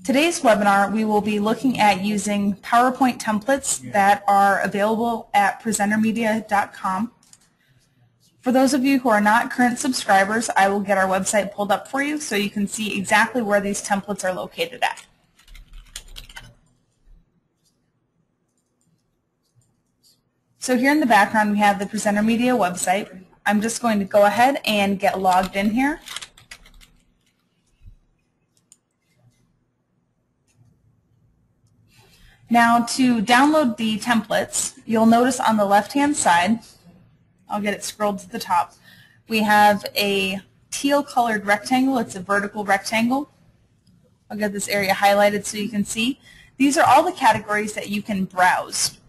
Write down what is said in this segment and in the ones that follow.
Today's webinar, we will be looking at using PowerPoint templates that are available at PresenterMedia.com. For those of you who are not current subscribers, I will get our website pulled up for you so you can see exactly where these templates are located at. So here in the background we have the PresenterMedia website. I'm just going to go ahead and get logged in here. Now to download the templates, you'll notice on the left-hand side, I'll get it scrolled to the top, we have a teal colored rectangle. It's a vertical rectangle. I'll get this area highlighted so you can see. These are all the categories that you can browse.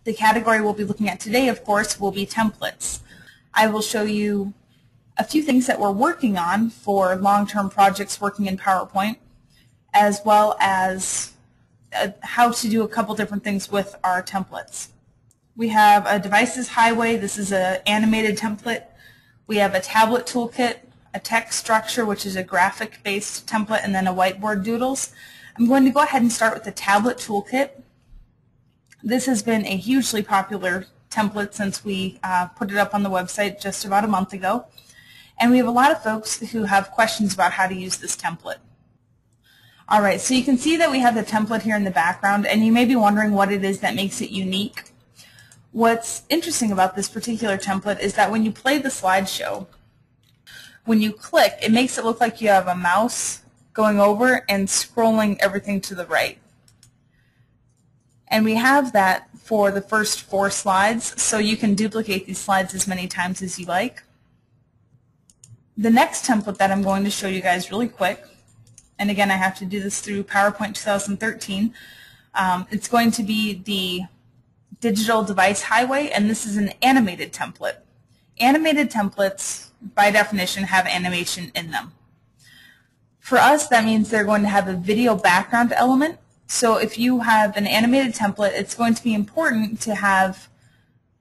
The category we'll be looking at today, of course, will be templates. I will show you a few things that we're working on for long-term projects working in PowerPoint, as well as how to do a couple different things with our templates. We have a devices highway. This is an animated template. We have a tablet toolkit, a text structure, which is a graphic-based template, and then a whiteboard doodles. I'm going to go ahead and start with the tablet toolkit. This has been a hugely popular template since we put it up on the website just about a month ago. And we have a lot of folks who have questions about how to use this template. All right, so you can see that we have the template here in the background, and you may be wondering what it is that makes it unique. What's interesting about this particular template is that when you play the slideshow, when you click, it makes it look like you have a mouse going over and scrolling everything to the right. And we have that for the first 4 slides, so you can duplicate these slides as many times as you like. The next template that I'm going to show you guys really quick, and again I have to do this through PowerPoint 2013, it's going to be the digital device highway, and this is an animated template. Animated templates, by definition, have animation in them. For us, that means they're going to have a video background element. So if you have an animated template, it's going to be important to have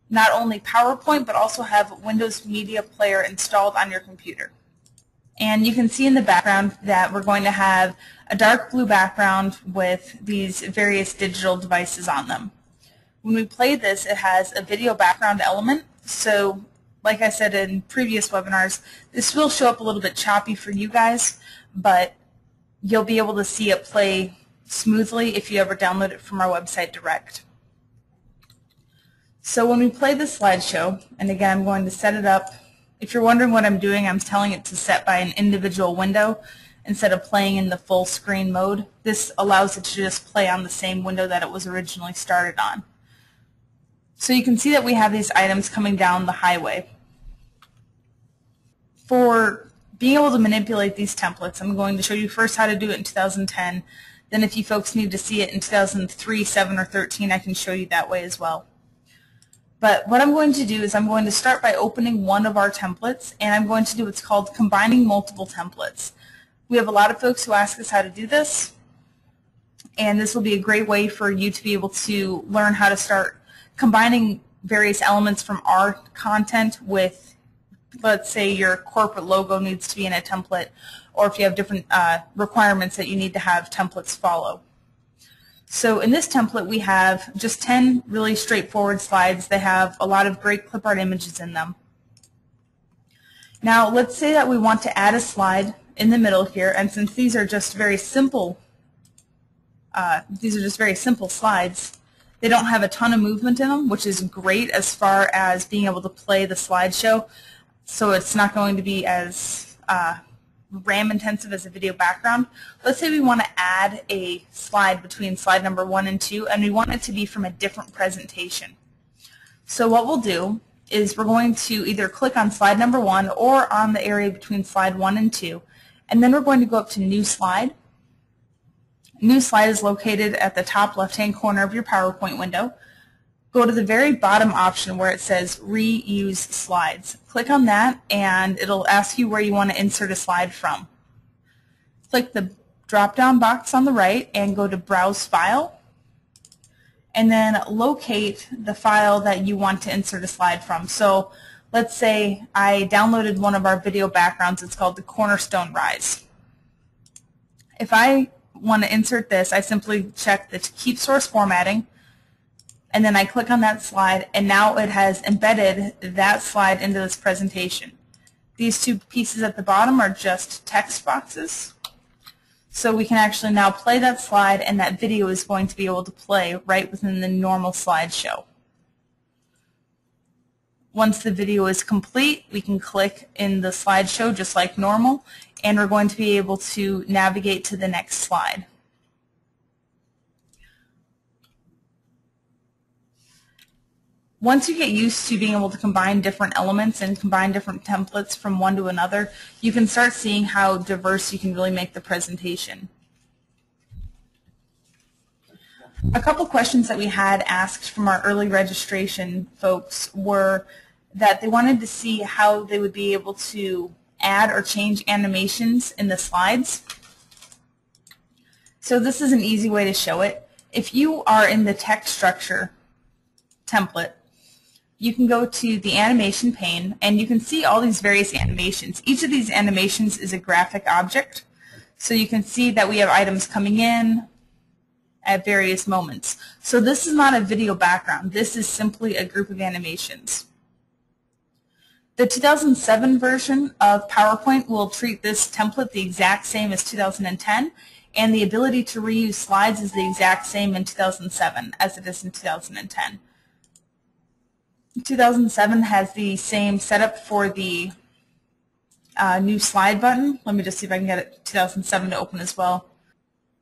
not only PowerPoint, but also have Windows Media Player installed on your computer. And you can see in the background that we're going to have a dark blue background with these various digital devices on them. When we play this, it has a video background element. So like I said in previous webinars, this will show up a little bit choppy for you guys, but you'll be able to see it play smoothly if you ever download it from our website direct. So when we play the slideshow, and again I'm going to set it up, if you're wondering what I'm doing, I'm telling it to set by an individual window instead of playing in the full screen mode. This allows it to just play on the same window that it was originally started on. So you can see that we have these items coming down the highway. For being able to manipulate these templates, I'm going to show you first how to do it in 2010. Then if you folks need to see it in 2003, 7, or 13, I can show you that way as well. But what I'm going to do is I'm going to start by opening one of our templates, and I'm going to do what's called combining multiple templates. We have a lot of folks who ask us how to do this, and this will be a great way for you to be able to learn how to start combining various elements from our content with, let's say, your corporate logo needs to be in a template, or if you have different requirements that you need to have templates follow. So in this template we have just 10 really straightforward slides. They have a lot of great clip art images in them. Now let's say that we want to add a slide in the middle here, and since these are just very simple slides, they don't have a ton of movement in them, which is great as far as being able to play the slideshow. So it's not going to be as RAM intensive as a video background. Let's say we want to add a slide between slide number 1 and 2, and we want it to be from a different presentation. So what we'll do is we're going to either click on slide number 1 or on the area between slide 1 and 2, and then we're going to go up to New Slide. New Slide is located at the top left-hand corner of your PowerPoint window. Go to the very bottom option where it says Reuse Slides. Click on that and it'll ask you where you want to insert a slide from. Click the drop-down box on the right and go to Browse File, and then locate the file that you want to insert a slide from. So let's say I downloaded one of our video backgrounds. It's called the Cornerstone Rise. If I want to insert this, I simply check the Keep Source Formatting, and then I click on that slide, and now it has embedded that slide into this presentation. These two pieces at the bottom are just text boxes. So we can actually now play that slide, and that video is going to be able to play right within the normal slideshow. Once the video is complete, we can click in the slideshow just like normal, and we're going to be able to navigate to the next slide. Once you get used to being able to combine different elements and combine different templates from one to another, you can start seeing how diverse you can really make the presentation. A couple questions that we had asked from our early registration folks were that they wanted to see how they would be able to add or change animations in the slides. So this is an easy way to show it. If you are in the text structure template, you can go to the animation pane, and you can see all these various animations. Each of these animations is a graphic object. So you can see that we have items coming in at various moments. So this is not a video background. This is simply a group of animations. The 2007 version of PowerPoint will treat this template the exact same as 2010, and the ability to reuse slides is the exact same in 2007 as it is in 2010. 2007 has the same setup for the new slide button. Let me just see if I can get it 2007 to open as well.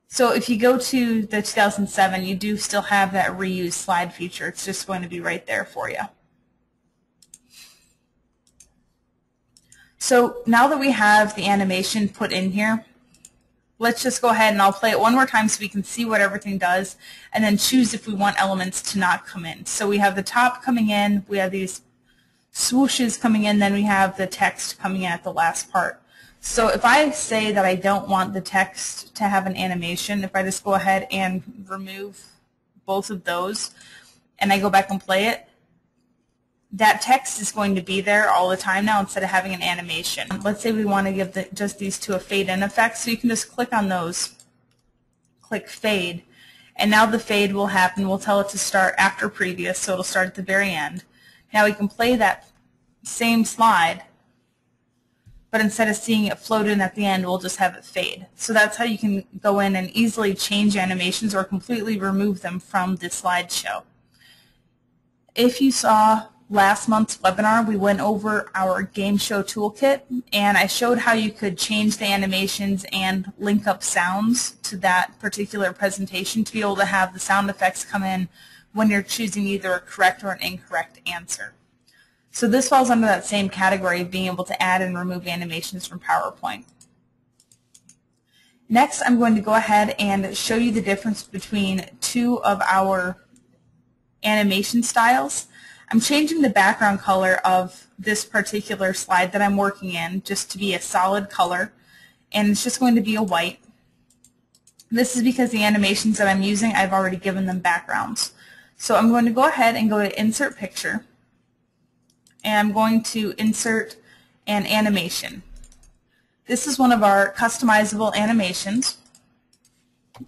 So if you go to the 2007, you do still have that reuse slide feature. It's just going to be right there for you. So now that we have the animation put in here, let's just go ahead and I'll play it one more time so we can see what everything does, and then choose if we want elements to not come in. So we have the top coming in, we have these swooshes coming in, then we have the text coming in at the last part. So if I say that I don't want the text to have an animation, if I just go ahead and remove both of those and I go back and play it, that text is going to be there all the time now instead of having an animation. Let's say we want to give just these two a fade-in effect, so you can just click on those, click fade, and now the fade will happen. We'll tell it to start after previous, so it'll start at the very end. Now we can play that same slide, but instead of seeing it float in at the end, we'll just have it fade. So that's how you can go in and easily change animations or completely remove them from the slideshow. If you saw last month's webinar, we went over our game show toolkit, and I showed how you could change the animations and link up sounds to that particular presentation to be able to have the sound effects come in when you're choosing either a correct or an incorrect answer. So this falls under that same category of being able to add and remove animations from PowerPoint. Next, I'm going to go ahead and show you the difference between two of our animation styles. I'm changing the background color of this particular slide that I'm working in just to be a solid color, and it's just going to be a white. This is because the animations that I'm using, I've already given them backgrounds. So I'm going to go ahead and go to Insert Picture, and I'm going to insert an animation. This is one of our customizable animations,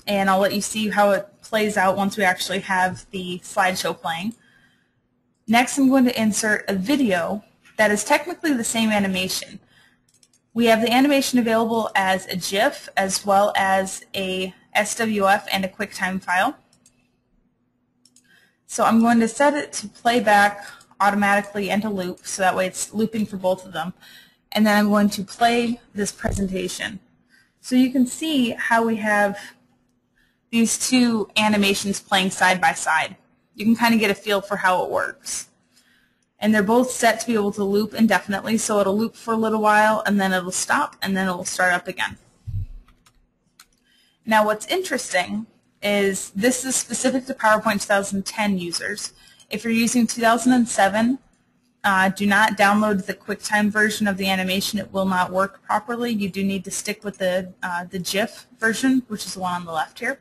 and I'll let you see how it plays out once we actually have the slideshow playing. Next, I'm going to insert a video that is technically the same animation. We have the animation available as a GIF as well as a SWF and a QuickTime file. So I'm going to set it to playback automatically and to loop, so that way it's looping for both of them. And then I'm going to play this presentation. So you can see how we have these two animations playing side by side. You can kind of get a feel for how it works. And they're both set to be able to loop indefinitely, so it'll loop for a little while and then it'll stop and then it'll start up again. Now what's interesting is this is specific to PowerPoint 2010 users. If you're using 2007, do not download the QuickTime version of the animation. It will not work properly. You do need to stick with the GIF version, which is the one on the left here.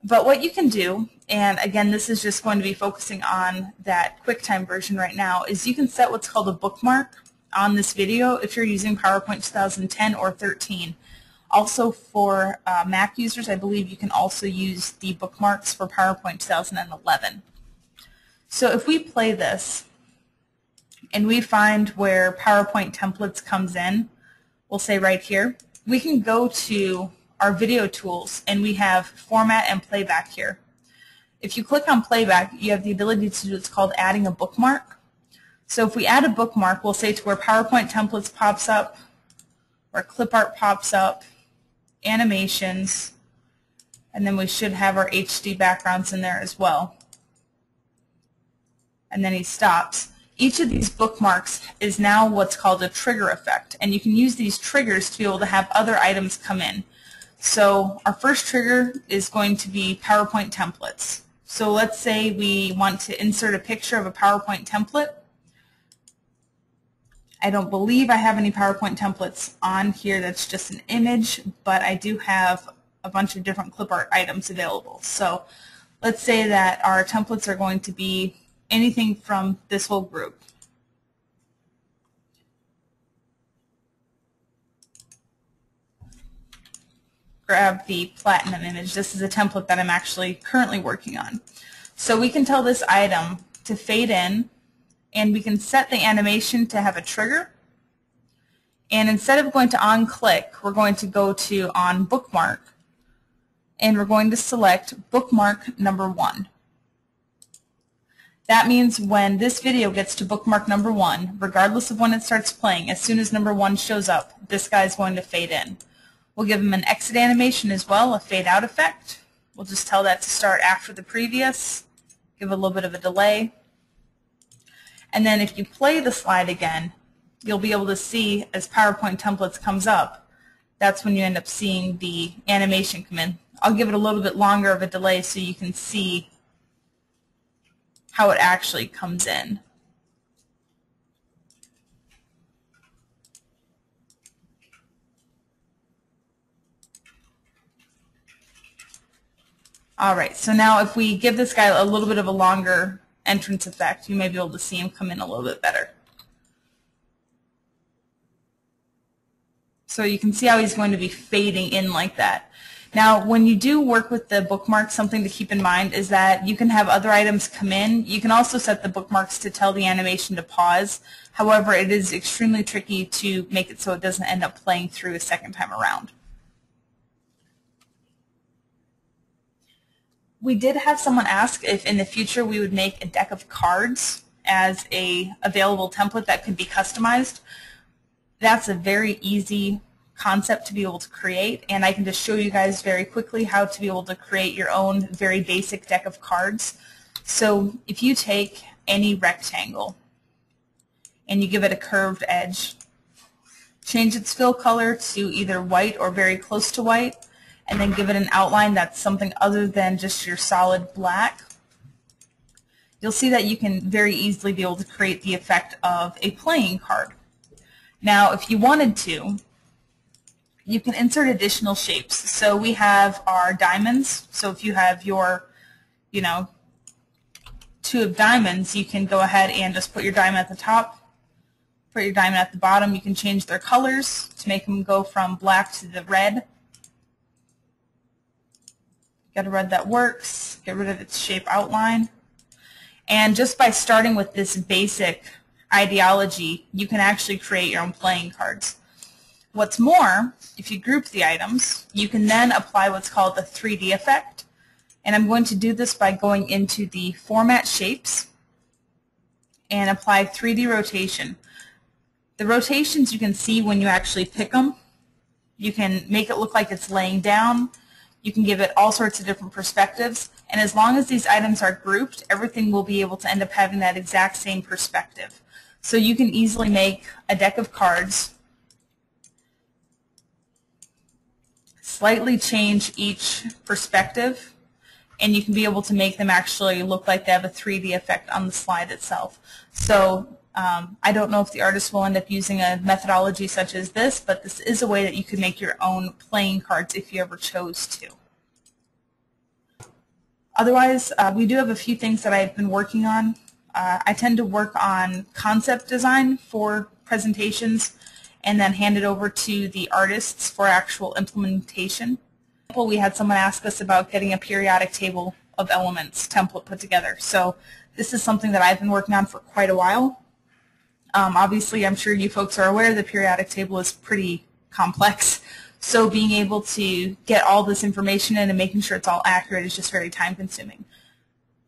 But what you can do, and again this is just going to be focusing on that QuickTime version right now, is you can set what's called a bookmark on this video if you're using PowerPoint 2010 or 13. Also for Mac users, I believe you can also use the bookmarks for PowerPoint 2011. So if we play this and we find where PowerPoint templates comes in, we'll say right here, we can go to our video tools and we have format and playback here. If you click on playback, you have the ability to do what's called adding a bookmark. So if we add a bookmark, we'll say to where PowerPoint templates pops up, where clip art pops up, animations, and then we should have our HD backgrounds in there as well. And then he stops. Each of these bookmarks is now what's called a trigger effect, and you can use these triggers to be able to have other items come in. So our first trigger is going to be PowerPoint templates. So let's say we want to insert a picture of a PowerPoint template. I don't believe I have any PowerPoint templates on here that's just an image, but I do have a bunch of different clip art items available. So let's say that our templates are going to be anything from this whole group. Grab the platinum image. This is a template that I'm actually currently working on. So we can tell this item to fade in, and we can set the animation to have a trigger. And instead of going to on click, we're going to go to on bookmark, and we're going to select bookmark number 1. That means when this video gets to bookmark number 1, regardless of when it starts playing, as soon as number 1 shows up, this guy is going to fade in. We'll give him an exit animation as well, a fade out effect. We'll just tell that to start after the previous, give a little bit of a delay. And then if you play the slide again, you'll be able to see as PowerPoint templates comes up, that's when you end up seeing the animation come in. I'll give it a little bit longer of a delay so you can see how it actually comes in. Alright, so now if we give this guy a little bit of a longer entrance effect, you may be able to see him come in a little bit better. So you can see how he's going to be fading in like that. Now, when you do work with the bookmarks, something to keep in mind is that you can have other items come in. You can also set the bookmarks to tell the animation to pause. However, it is extremely tricky to make it so it doesn't end up playing through a second time around. We did have someone ask if in the future we would make a deck of cards as a available template that could be customized. That's a very easy concept to be able to create, and I can just show you guys very quickly how to be able to create your own very basic deck of cards. So if you take any rectangle and you give it a curved edge, change its fill color to either white or very close to white, and then give it an outline that's something other than just your solid black, you'll see that you can very easily be able to create the effect of a playing card. Now, if you wanted to, you can insert additional shapes. So we have our diamonds. So if you have your, 2 of diamonds, you can go ahead and just put your diamond at the top, put your diamond at the bottom. You can change their colors to make them go from black to the red. Get a red that works, get rid of its shape outline. And just by starting with this basic ideology, you can actually create your own playing cards. What's more, if you group the items, you can then apply what's called the 3D effect. And I'm going to do this by going into the Format Shapes and apply 3D rotation. The rotations you can see when you actually pick them. You can make it look like it's laying down. You can give it all sorts of different perspectives. And as long as these items are grouped, everything will be able to end up having that exact same perspective. So you can easily make a deck of cards, slightly change each perspective, and you can be able to make them actually look like they have a 3D effect on the slide itself. So I don't know if the artist will end up using a methodology such as this, but this is a way that you can make your own playing cards if you ever chose to. Otherwise, we do have a few things that I've been working on. I tend to work on concept design for presentations, and then hand it over to the artists for actual implementation. We had someone ask us about getting a periodic table of elements template put together. So this is something that I've been working on for quite a while. Obviously, I'm sure you folks are aware the periodic table is pretty complex. So being able to get all this information in and making sure it's all accurate is just very time consuming.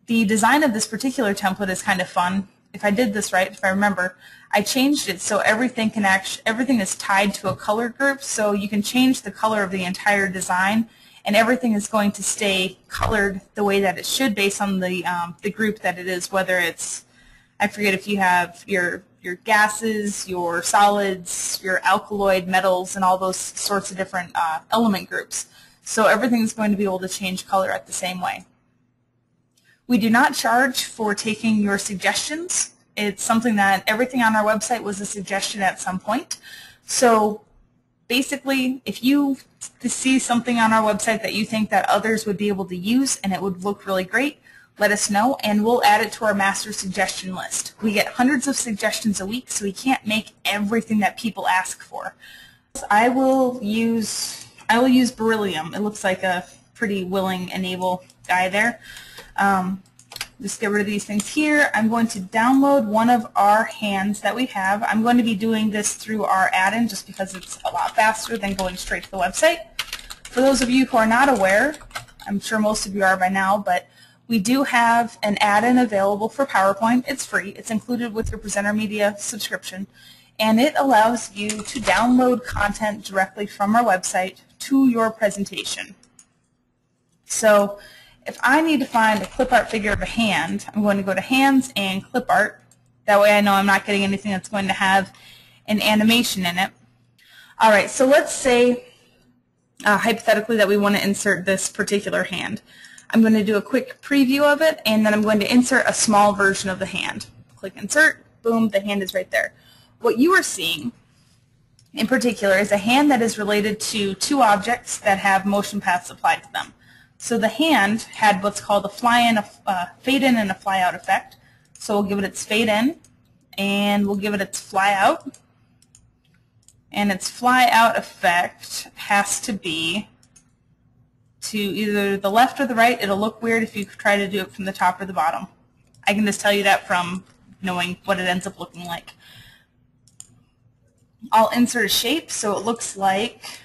The design of this particular template is kind of fun. If I did this right, if I remember, I changed it so everything is tied to a color group, so you can change the color of the entire design and everything is going to stay colored the way that it should based on the group that it is, whether it's, I forget if you have your gases, your solids, your alkaloid metals, and all those sorts of different element groups. So everything's going to be able to change color at the same way. We do not charge for taking your suggestions. It's something that everything on our website was a suggestion at some point. So basically, if you see something on our website that you think that others would be able to use and it would look really great, let us know and we'll add it to our master suggestion list. We get hundreds of suggestions a week, so we can't make everything that people ask for. I will use Beryllium. It looks like a pretty willing and able guy there. Just get rid of these things here. I'm going to download one of our hands that we have. I'm going to be doing this through our add-in just because it's a lot faster than going straight to the website. For those of you who are not aware, I'm sure most of you are by now, but we do have an add-in available for PowerPoint. It's free. It's included with your PresenterMedia subscription, and it allows you to download content directly from our website to your presentation. So if I need to find a clip art figure of a hand, I'm going to go to Hands and Clip Art. That way I know I'm not getting anything that's going to have an animation in it. All right, so let's say hypothetically that we want to insert this particular hand. I'm going to do a quick preview of it, and then I'm going to insert a small version of the hand. Click Insert, boom, the hand is right there. What you are seeing in particular is a hand that is related to two objects that have motion paths applied to them. So the hand had what's called a fade in and a fly out effect. So we'll give it its fade in, and we'll give it its fly out. And its fly out effect has to be to either the left or the right. It'll look weird if you try to do it from the top or the bottom. I can just tell you that from knowing what it ends up looking like. I'll insert a shape so it looks like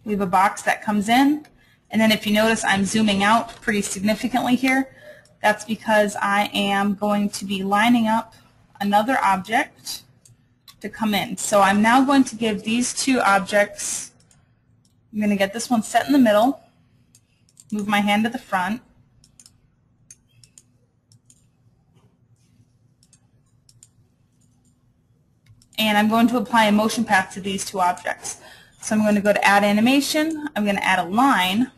we have a box that comes in. And then if you notice, I'm zooming out pretty significantly here. That's because I am going to be lining up another object to come in. So I'm now going to give these two objects, I'm going to get this one set in the middle, move my hand to the front, and I'm going to apply a motion path to these two objects. So I'm going to go to Add Animation, I'm going to add a line,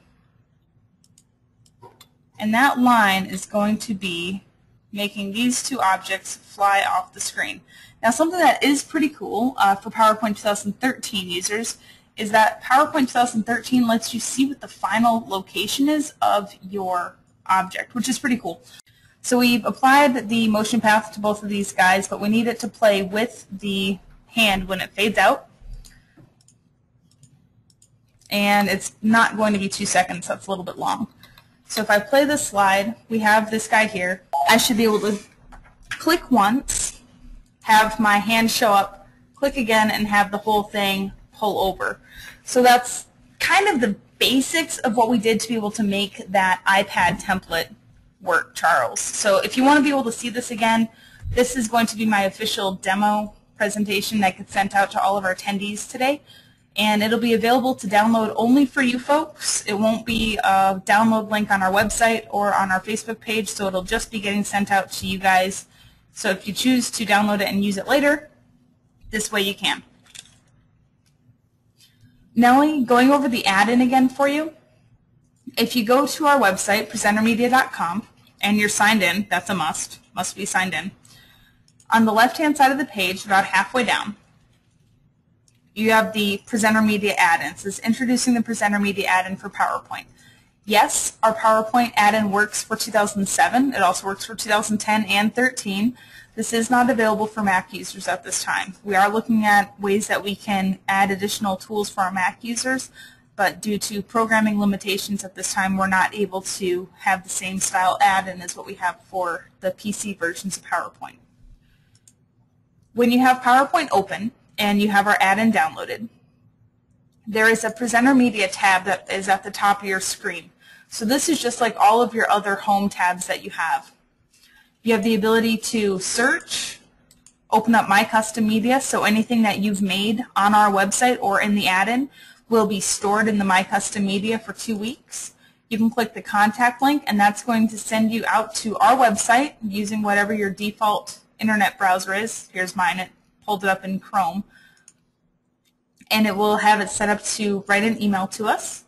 and that line is going to be making these two objects fly off the screen. Now something that is pretty cool for PowerPoint 2013 users is that PowerPoint 2013 lets you see what the final location is of your object, which is pretty cool. So we've applied the motion path to both of these guys, but we need it to play with the hand when it fades out. And it's not going to be 2 seconds, that's a little bit long. So if I play this slide, we have this guy here. I should be able to click once, have my hand show up, click again, and have the whole thing pull over. So that's kind of the basics of what we did to be able to make that iPad template work, Charles. So if you want to be able to see this again, this is going to be my official demo presentation that gets sent out to all of our attendees today. And it'll be available to download only for you folks. It won't be a download link on our website or on our Facebook page, so it'll just be getting sent out to you guys. So if you choose to download it and use it later, this way you can. Nellie, going over the add-in again for you. If you go to our website, PresenterMedia.com, and you're signed in, that's a must be signed in. On the left-hand side of the page, about halfway down, you have the PresenterMedia add-in. It says Introducing the PresenterMedia add-in for PowerPoint. Yes, our PowerPoint add-in works for 2007. It also works for 2010 and 13. This is not available for Mac users at this time. We are looking at ways that we can add additional tools for our Mac users, but due to programming limitations at this time, we're not able to have the same style add-in as what we have for the PC versions of PowerPoint. When you have PowerPoint open and you have our add-in downloaded, there is a PresenterMedia tab that is at the top of your screen. So this is just like all of your other home tabs that you have. You have the ability to search, open up My Custom Media, so anything that you've made on our website or in the add-in will be stored in the My Custom Media for 2 weeks. You can click the contact link, and that's going to send you out to our website using whatever your default internet browser is. Here's mine. It pulled it up in Chrome. And it will have it set up to write an email to us.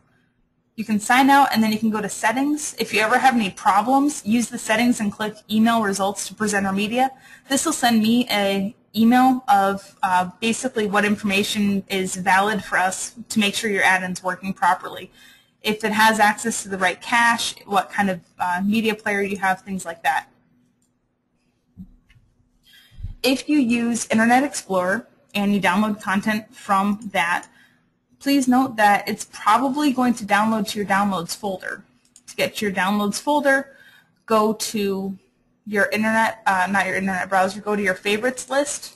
You can sign out, and then you can go to settings. If you ever have any problems, use the settings and click email results to PresenterMedia. This will send me an email of basically what information is valid for us to make sure your add-in's working properly. If it has access to the right cache, what kind of media player you have, things like that. If you use Internet Explorer and you download content from that, please note that it's probably going to download to your downloads folder. To get to your downloads folder, go to your internet, not your internet browser, go to your favorites list,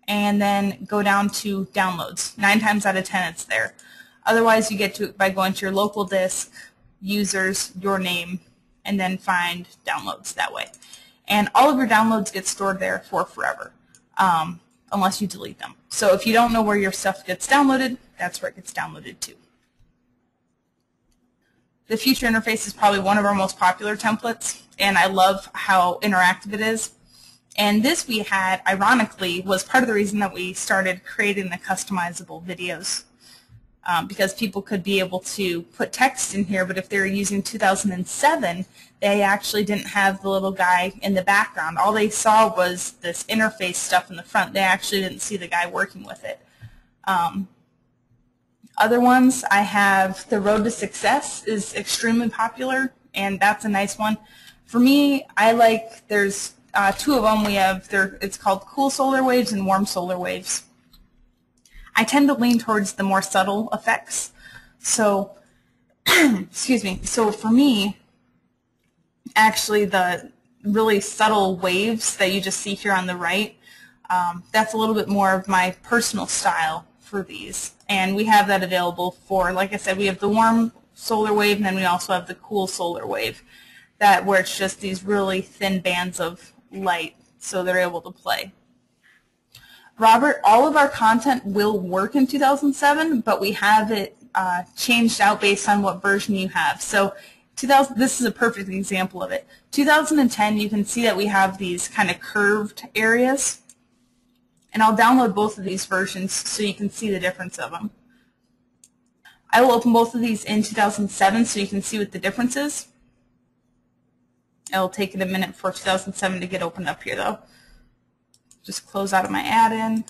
and then go down to downloads. 9 times out of 10 it's there. Otherwise you get to it by going to your local disk, users, your name, and then find downloads that way. And all of your downloads get stored there for forever. Unless you delete them. So if you don't know where your stuff gets downloaded, that's where it gets downloaded to. The future interface is probably one of our most popular templates, and I love how interactive it is. And this we had, ironically, was part of the reason that we started creating the customizable videos. Because people could be able to put text in here, but if they were using 2007, they actually didn't have the little guy in the background. All they saw was this interface stuff in the front. They actually didn't see the guy working with it. Other ones, I have The Road to Success is extremely popular, and that's a nice one. For me, I like, there's 2 of them. We have, it's called Cool Solar Waves and Warm Solar Waves. I tend to lean towards the more subtle effects. So, excuse me, so for me, actually the really subtle waves that you just see here on the right, that's a little bit more of my personal style for these. And we have that available for, like I said, we have the warm solar wave, and then we also have the cool solar wave, that where it's just these really thin bands of light, so they're able to play. Robert, all of our content will work in 2007, but we have it changed out based on what version you have. So this is a perfect example of it. 2010, you can see that we have these kind of curved areas. And I'll download both of these versions so you can see the difference of them. I will open both of these in 2007 so you can see what the difference is. It'll take it a minute for 2007 to get opened up here, though. Just close out of my add-in.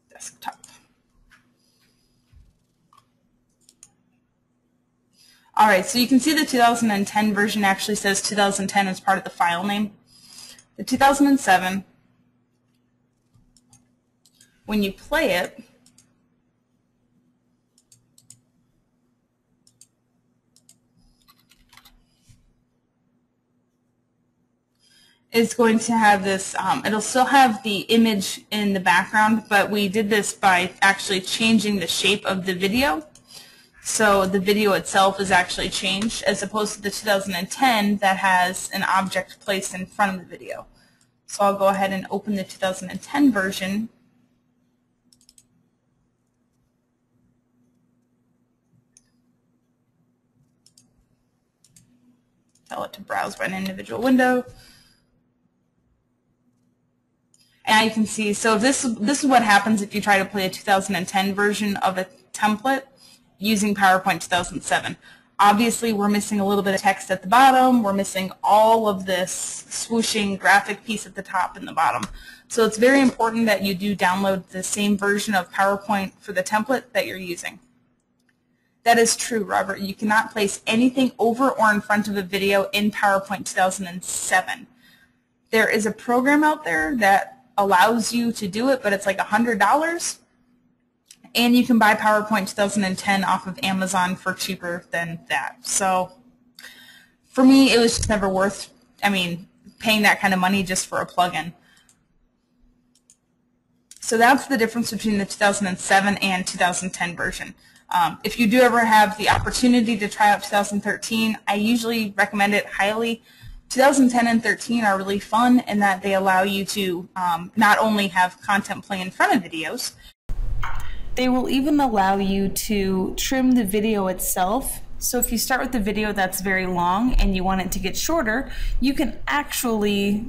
Desktop. All right, so you can see the 2010 version actually says 2010 as part of the file name. The 2007, when you play it, is going to have this, it'll still have the image in the background, but we did this by actually changing the shape of the video. So the video itself is actually changed, as opposed to the 2010 that has an object placed in front of the video. So I'll go ahead and open the 2010 version. Tell it to browse by an individual window. And now you can see, so this is what happens if you try to play a 2010 version of a template using PowerPoint 2007. Obviously, we're missing a little bit of text at the bottom. We're missing all of this swooshing graphic piece at the top and the bottom. So it's very important that you do download the same version of PowerPoint for the template that you're using. That is true, Robert. You cannot place anything over or in front of a video in PowerPoint 2007. There is a program out there that allows you to do it, but it's like $100. And you can buy PowerPoint 2010 off of Amazon for cheaper than that. So for me, it was just never worth, paying that kind of money just for a plugin. So that's the difference between the 2007 and 2010 version. If you do ever have the opportunity to try out 2013, I usually recommend it highly. 2010 and 13 are really fun in that they allow you to not only have content play in front of videos, they will even allow you to trim the video itself. So if you start with the video that's very long and you want it to get shorter, you can actually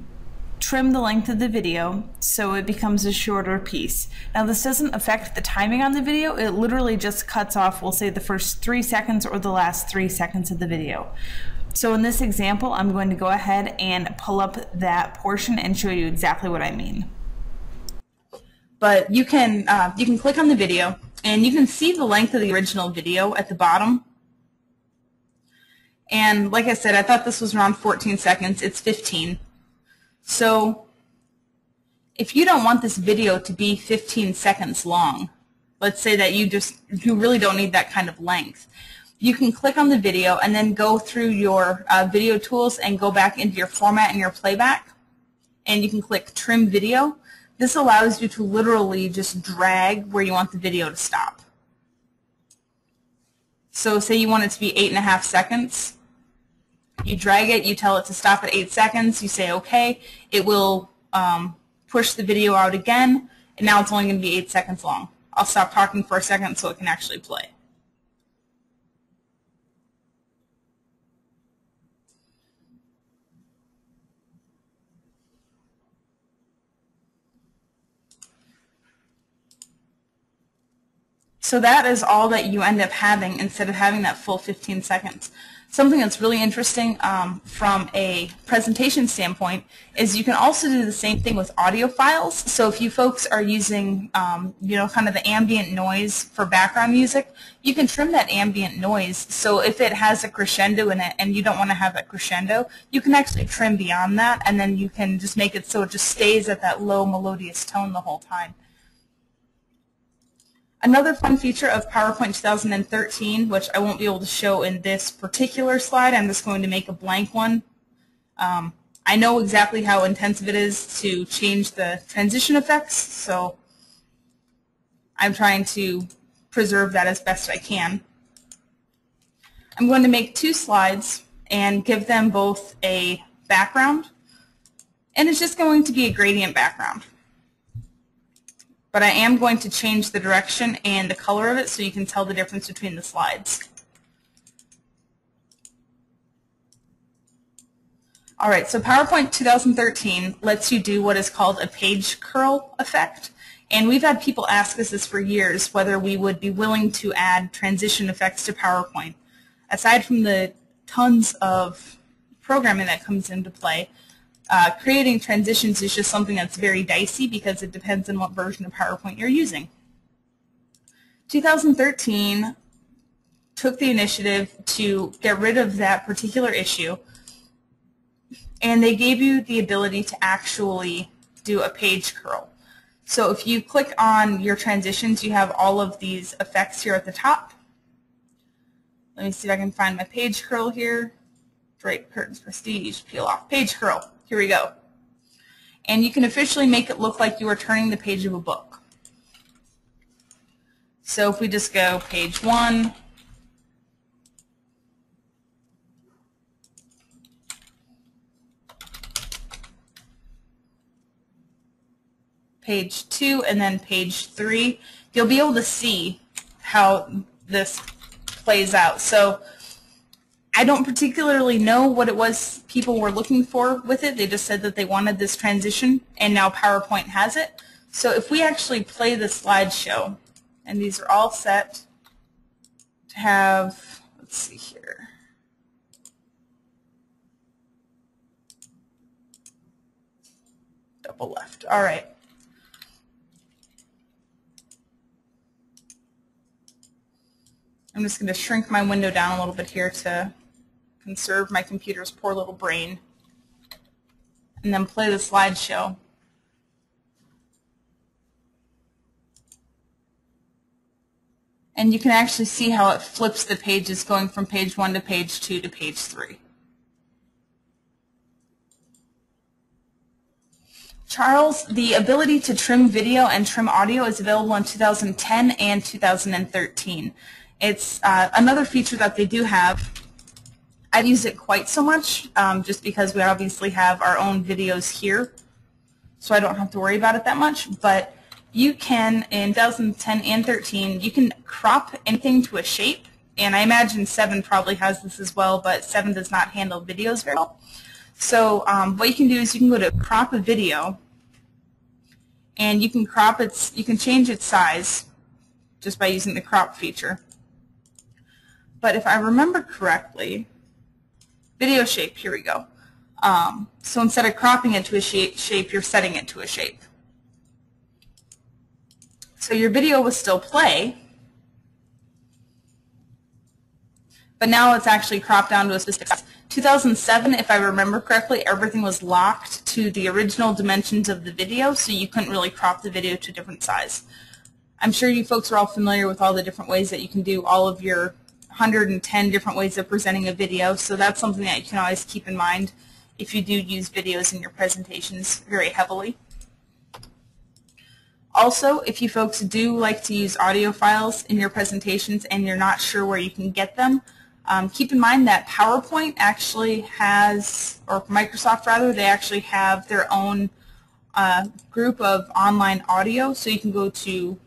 trim the length of the video so it becomes a shorter piece. Now this doesn't affect the timing on the video, it literally just cuts off, we'll say, the first 3 seconds or the last 3 seconds of the video. So in this example, I'm going to go ahead and pull up that portion and show you exactly what I mean. But you can click on the video and you can see the length of the original video at the bottom. And like I said, I thought this was around 14 seconds. It's 15. So if you don't want this video to be 15 seconds long, let's say that you really don't need that kind of length, you can click on the video and then go through your video tools and go back into your format and your playback, and you can click trim video. This allows you to literally just drag where you want the video to stop. So say you want it to be 8.5 seconds. You drag it, you tell it to stop at 8 seconds, you say OK, it will push the video out again, and now it's only going to be 8 seconds long. I'll stop talking for a second so it can actually play. So that is all that you end up having instead of having that full 15 seconds. Something that's really interesting from a presentation standpoint is you can also do the same thing with audio files. So if you folks are using kind of the ambient noise for background music, you can trim that ambient noise. So if it has a crescendo in it and you don't want to have that crescendo, you can actually trim beyond that, and then you can just make it so it just stays at that low melodious tone the whole time. Another fun feature of PowerPoint 2013, which I won't be able to show in this particular slide, I'm just going to make a blank one. I know exactly how intensive it is to change the transition effects, so I'm trying to preserve that as best I can. I'm going to make 2 slides and give them both a background, and it's just going to be a gradient background. But I am going to change the direction and the color of it so you can tell the difference between the slides. All right, so PowerPoint 2013 lets you do what is called a page curl effect. And we've had people ask us this for years, whether we would be willing to add transition effects to PowerPoint. Aside from the tons of programming that comes into play, creating transitions is just something that's very dicey because it depends on what version of PowerPoint you're using. 2013 took the initiative to get rid of that particular issue, and they gave you the ability to actually do a page curl. So if you click on your transitions, you have all of these effects here at the top. Let me see if I can find my page curl here. Drape, curtains, prestige, peel off, page curl. Here we go. And you can officially make it look like you are turning the page of a book. So if we just go page 1, page 2, and then page 3, you'll be able to see how this plays out. So I don't particularly know what it was people were looking for with it. They just said that they wanted this transition, and now PowerPoint has it. So if we actually play the slideshow, and these are all set to have, let's see here. Double left. All right. I'm just going to shrink my window down a little bit here to conserve my computer's poor little brain, and then play the slideshow. And you can actually see how it flips the pages going from page 1 to page 2 to page 3. Charles, the ability to trim video and trim audio is available in 2010 and 2013. It's another feature that they do have. I don't use it quite so much just because we obviously have our own videos here, so I don't have to worry about it that much. But you can, in 2010 and 13, you can crop anything to a shape, and I imagine 7 probably has this as well, but 7 does not handle videos very well. So what you can do is you can go to crop a video, and you can change its size just by using the crop feature. But if I remember correctly, video shape, here we go. So instead of cropping it to a shape, you're setting it to a shape. So your video will still play, but now it's actually cropped down to a specific size. 2007, if I remember correctly, everything was locked to the original dimensions of the video, so you couldn't really crop the video to a different size. I'm sure you folks are all familiar with all the different ways that you can do all of your 110 different ways of presenting a video, so that's something that you can always keep in mind if you do use videos in your presentations very heavily. Also, if you folks do like to use audio files in your presentations and you're not sure where you can get them, keep in mind that PowerPoint actually has, or Microsoft rather, they actually have their own group of online audio. So you can go to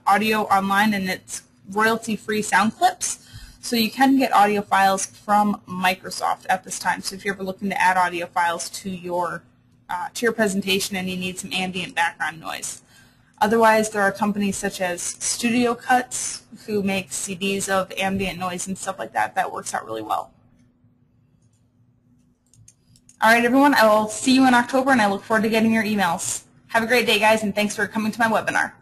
audio online, and it's royalty-free sound clips. So you can get audio files from Microsoft at this time. So if you're ever looking to add audio files to your presentation and you need some ambient background noise. Otherwise, there are companies such as Studio Cuts who make CDs of ambient noise and stuff like that. That works out really well. All right, everyone, I will see you in October, and I look forward to getting your emails. Have a great day, guys, and thanks for coming to my webinar.